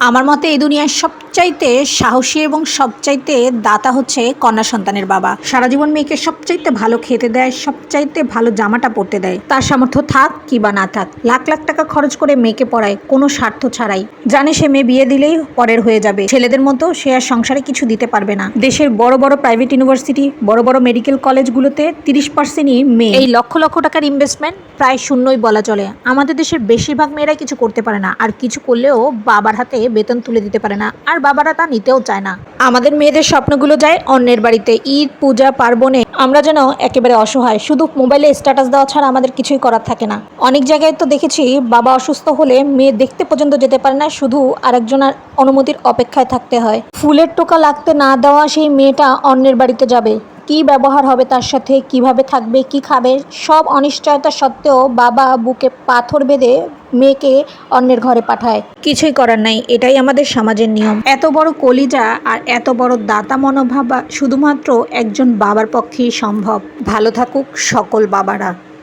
আমার মতে এই দুনিয়ার সবচাইতে সাহসী এবং সবচাইতে দাতা হচ্ছে কন্যা সন্তানের বাবা। সারা জীবন মেয়েকে সবচাইতে ভালো খেতে দেয়, সবচাইতে ভালো জামাটা পরতে দেয়। তার সামর্থ্য থাক কিবা না থাক, লাখ লাখ টাকা খরচ করে মেয়েকে পড়ায় কোনো স্বার্থ ছাড়াই। জানে সে মেয়ে বিয়ে দিলেই পরের হয়ে যাবে, ছেলেদের মতো সে আর সংসারে কিছু দিতে পারবে না। দেশের বড় বড় প্রাইভেট ইউনিভার্সিটি, বড় বড় মেডিকেল কলেজগুলোতে 30%ই মেয়ে। এই লক্ষ লক্ষ টাকার ইনভেস্টমেন্ট প্রায় শূন্যই বলা চলে। আমাদের দেশের বেশিরভাগ মেয়েরাই কিছু করতে পারে না, আর কিছু করলেও বাবার হাতে বেতন তুলে দিতে পারে না, আর বাবারা তা নিতেও চায় না। আমাদের মেয়েদের স্বপ্নগুলো যায় অন্যের বাড়িতে। ঈদ, পূজা, পার্বণে আমরা যেন একেবারে অসহায়, শুধু মোবাইলে স্ট্যাটাস দেওয়া ছাড়া আমাদের কিছুই করার থাকে না। অনেক জায়গায় তো দেখেছি বাবা অসুস্থ হলে মেয়ে দেখতে পর্যন্ত যেতে পারে না, শুধু আরেকজনের অনুমতির অপেক্ষায় থাকতে হয়। ফুলের টোকা লাগতে না দেওয়া সেই মেয়েটা অন্যের বাড়িতে যাবে, কি ব্যবহার হবে তার সাথে, কিভাবে থাকবে, কি খাবে, সব অনিশ্চয়তা সত্ত্বেও বাবা বুকে পাথর বেঁধে মেয়েকে অন্যের ঘরে পাঠায়। কিছুই করার নাই, এটাই আমাদের সমাজের নিয়ম। এত বড় কলিজা আর এত বড় দাতা মনোভাব শুধুমাত্র একজন বাবার পক্ষেই সম্ভব। ভালো থাকুক সকল বাবারা।